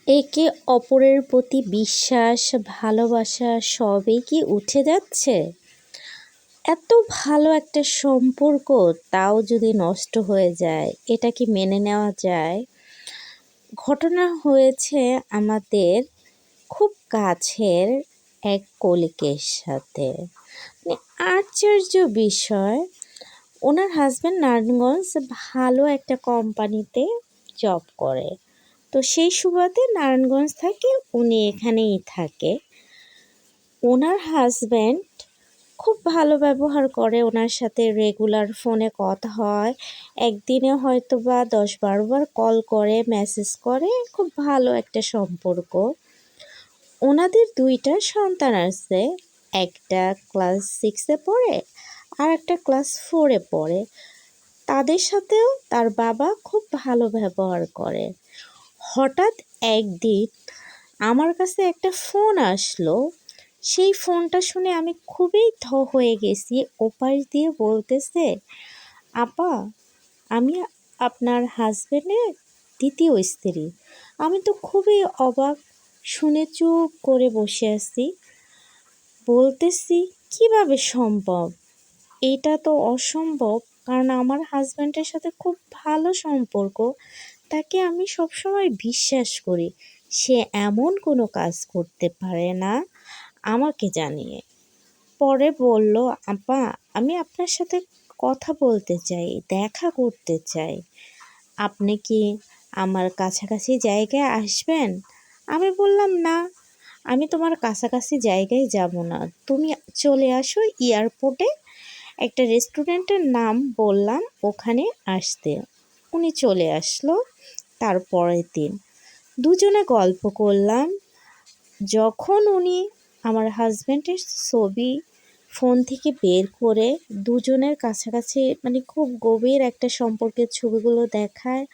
একে অপরের প্রতি বিশ্বাস, ভালোবাসা সবই কি উঠে যাচ্ছে? এত ভালো একটা সম্পর্ক তাও যদি নষ্ট হয়ে যায়, এটা কি মেনে নেওয়া যায়? ঘটনা হয়েছে আমাদের খুব কাছের এক কলিগের সাথে। মানে আশ্চর্য বিষয়, ওনার হাসব্যান্ড নারায়ণগঞ্জ ভালো একটা কোম্পানিতে জব করে। তো সেই সুবাদে নারায়ণগঞ্জ থেকে উনি এখানেই থাকে। ওনার হাসব্যান্ড খুব ভালো ব্যবহার করে, ওনার সাথে রেগুলার ফোনে কথা হয়। একদিনে হয়তো বা 10-12 বার কল করে, মেসেজ করে, খুব ভালো একটা সম্পর্ক। ওনাদের 2টা সন্তান আছে, একটা ক্লাস 6-এ পড়ে আর একটা ক্লাস 4-এ পড়ে। তাদের সাথেও তার বাবা খুব ভালো ব্যবহার করে। হঠাৎ একদিন আমার কাছে একটা ফোন আসলো। সেই ফোনটা শুনে আমি খুবই হয়ে গেছি। ওপাশ দিয়ে বলতেছে, আপা, আমি আপনার হাজবেন্ডের দ্বিতীয় স্ত্রী। আমি তো খুবই অবাক, শুনে চুপ করে বসে আছি। বলতেছি, কিভাবে সম্ভব? এটা তো অসম্ভব, কারণ আমার হাজব্যান্ডের সাথে খুব ভালো সম্পর্ক। তাকে আমি সবসময় বিশ্বাস করি। সে এমন কোনো কাজ করতে পারে না আমাকে জানিয়ে। পরে বলল, আপা, আমি আপনার সাথে কথা বলতে চাই, দেখা করতে চাই। আপনি কি আমার কাছাকাছি জায়গায় আসবেন? আমি বললাম, না, আমি তোমার কাছাকাছি জায়গায় যাব না। তুমি চলে আসো এয়ারপোর্টে, একটা রেস্টুরেন্টের নাম বললাম, ওখানে আসতে। উনি চলে আসলো। তারপরের দিন দুজনে গল্প করলাম। যখন উনি আমার হাজব্যান্ডের ছবি ফোন থেকে বের করে দুজনের কাছাকাছি, মানে খুব গভীর একটা সম্পর্কের ছবিগুলো দেখায়,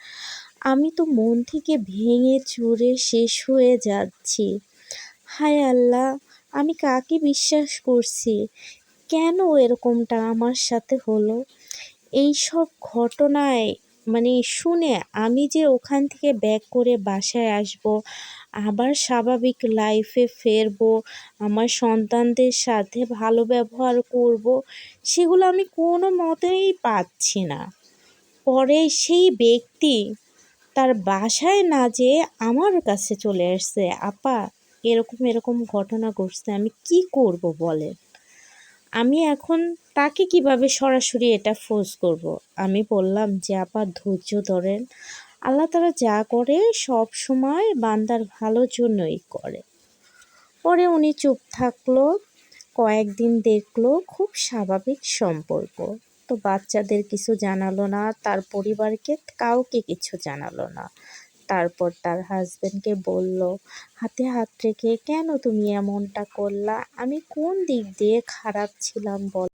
আমি তো মন থেকে ভেঙে চুরে শেষ হয়ে যাচ্ছি। হায় আল্লাহ, আমি কাকে বিশ্বাস করছি? কেন এরকমটা আমার সাথে হলো? এই সব ঘটনায় মানে শুনে আমি যে ওখান থেকে ব্যাক করে বাসায় আসব, আবার স্বাভাবিক লাইফে ফিরবো, আমার সন্তানদের সাথে ভালো ব্যবহার করব, সেগুলো আমি কোনো মতেই পাচ্ছি না। পরে সেই ব্যক্তি তার বাসায় না যেয়ে আমার কাছে চলে আসছে, আপা, এরকম এরকম ঘটনা ঘটছে, আমি কি করব বলেন? আমি এখন তাকে কিভাবে সরাসরি এটা ফোর্স করব? আমি বললাম যে, আপা, ধৈর্য ধরেন। আল্লাহ তাআলা যা করে সব সময় বান্দার ভালোর জন্যই করে। পরে উনি চুপ থাকলো। কয়েকদিন দেখলো খুব স্বাভাবিক সম্পর্ক। তো বাচ্চাদের কিছু জানালো না, তার পরিবারকে কাউকে কিছু জানালো না। তারপর তার হাজবেন্ডকে বলল, হাতে হাত রেখে, কেন তুমি এমনটা করলা? আমি কোন দিক দিয়ে খারাপ ছিলাম বল?